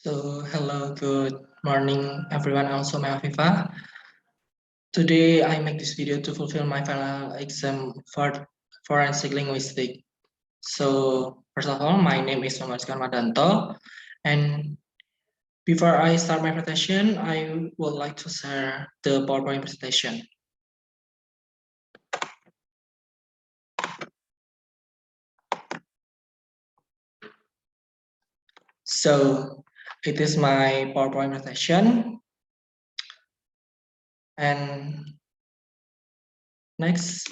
Hello, good morning, everyone. I'm Soma Afifa. Today, I make this video to fulfill my final exam for forensic linguistics. First of all, my name is Muhammad Madanto, and before I start my presentation, I would like to share the PowerPoint presentation. So, it is my PowerPoint presentation, and next.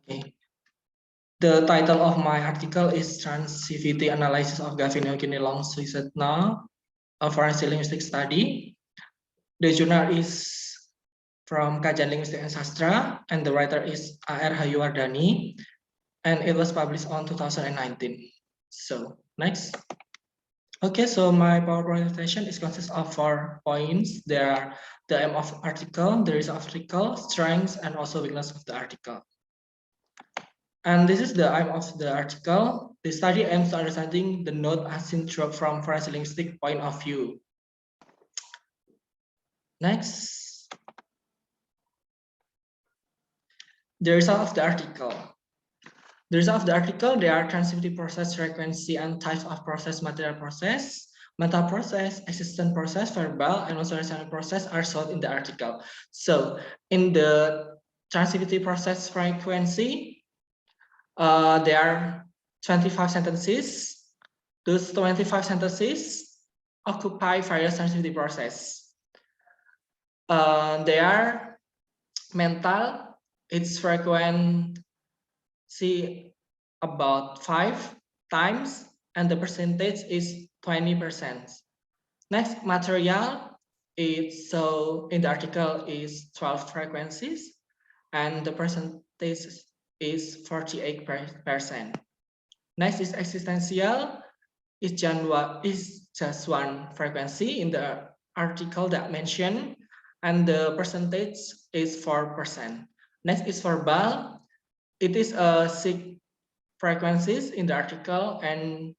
Okay. The title of my article is Transitivity Analysis of Gavin Eugene Long Suizetna, a forensic linguistic study. The journal is from Kajian Linguistik and Sastra, and the writer is A.R. Hayuwardani, and it was published on 2019. So, next. Okay, so my PowerPoint presentation consists of 4 points. There are the aim of article, the reason of article, strengths, and also weakness of the article. And this is the aim of the article. The study aims to understanding the note as seen from forensic linguistic point of view. Next. The result of the article. The result of the article, there are transitivity process, frequency, and types of process, material process, mental process, existent process, verbal, and also rational process are solved in the article. So in the transitivity process frequency, there are 25 sentences. Those 25 sentences occupy various transitivity process. They are mental, its frequency about 5 times, and the percentage is 20%. Next, material, so in the article is 12 frequencies, and the percentage is 48%. Next is existential, is just one frequency in the article that mentioned, and the percentage is 4%. Next is verbal. It is 6 frequencies in the article, and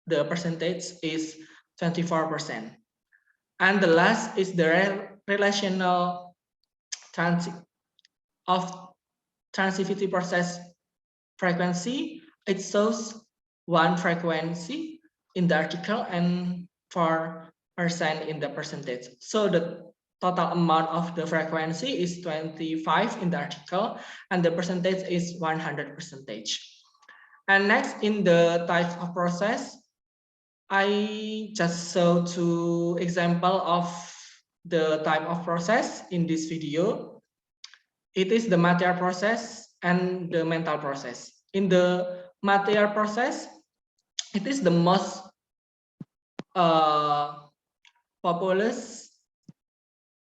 the percentage is 24%. And the last is the relational transitivity process frequency. It shows 1 frequency in the article and 4% in the percentage. So the total amount of the frequency is 25 in the article, and the percentage is 100%. And next, in the types of process, I just show 2 examples of the type of process in this video. It is the material process and the mental process. In the material process, it is the most populous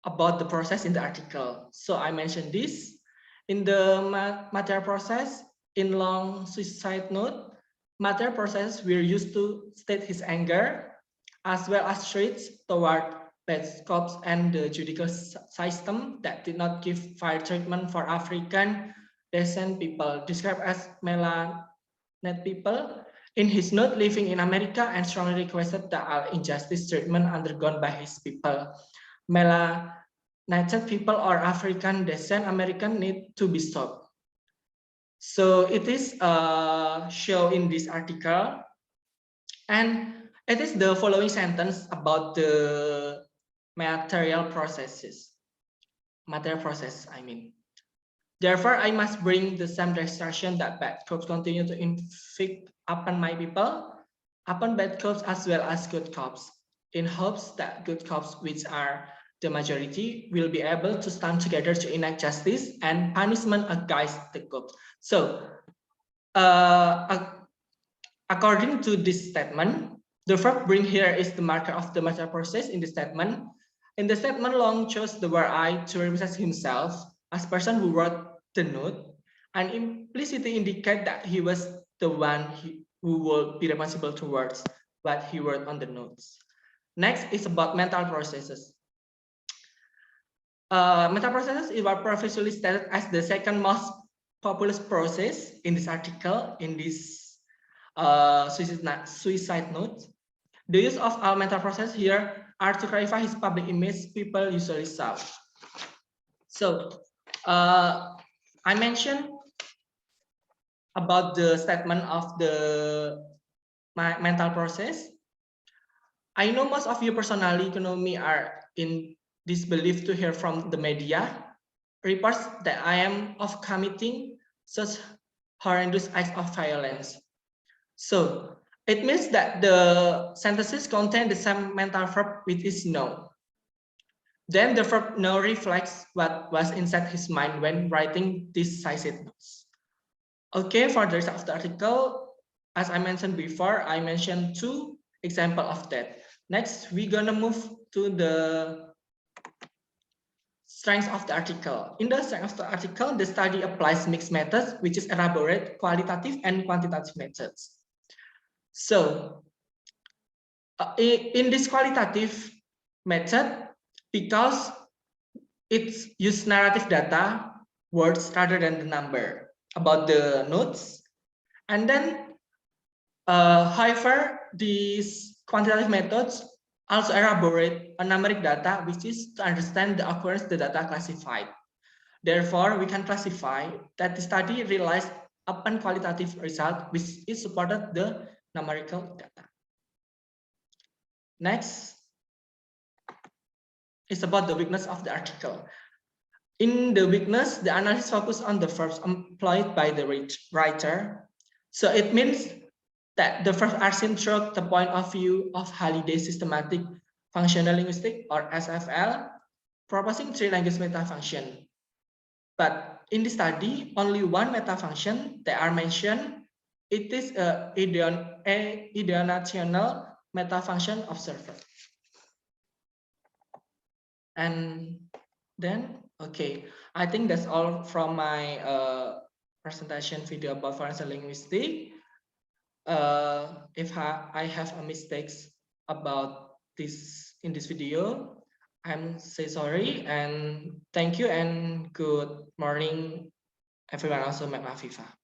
about the process in the article. So I mentioned this. In the material process, in long suicide note, material process were used to state his anger, as well as threats toward bad cops and the judicial system that did not give fair treatment for African descent people, described as melanated people. In his note, living in America, and strongly requested that all injustice treatment undergone by his people, melanated people or African descent American, need to be stopped. So it is shown in this article, and it is the following sentence about the material process, I mean. Therefore, I must bring the same destruction that bad cops continue to inflict upon my people, upon bad cops as well as good cops, in hopes that good cops, which are the majority, will be able to stand together to enact justice and punishment against the cops. So, according to this statement, the verb bring here is the marker of the material process in the statement. In the statement, Long chose the word I to represent himself as person who wrote the note, and implicitly indicate that he was the one who will be responsible towards what he wrote on the notes. Next is about mental processes. Mental processes is what professionally stated as the second most populous process in this article, in this suicide note. The use of all mental process here are to clarify his public image people usually saw. So I mentioned about the statement of the mental process. I know most of you personally know me are in disbelief to hear from the media reports that I am of committing such horrendous acts of violence. So it means that the sentences contain the same mental verb which is no. Then the verb no reflects what was inside his mind when writing this suicide notes. Okay, for the rest of the article, as I mentioned before, I mentioned 2 examples of that. Next, we're gonna move to the strengths of the article. In the strength of the article, the study applies mixed methods, which is elaborate qualitative and quantitative methods. So in this qualitative method, because it's use narrative data, words rather than the number about the notes. And then, however, these quantitative methods also elaborate a numeric data, which is to understand the occurrence the data classified. Therefore, we can classify that the study relies upon qualitative result, which is supported the numerical data. Next is about the weakness of the article. In the weakness, the analysis focus on the verbs employed by the writer. So it means that the verbs are seen through the point of view of Halliday's systematic functional linguistics, or SFL, proposing 3 language meta function. But in the study, only 1 meta function that are mentioned. It is a ideonational meta function observer. And then, okay, I think that's all from my presentation video about forensic linguistics. If I have a mistakes about this in this video, I'm say sorry and thank you and good morning everyone, also Mak Afifah.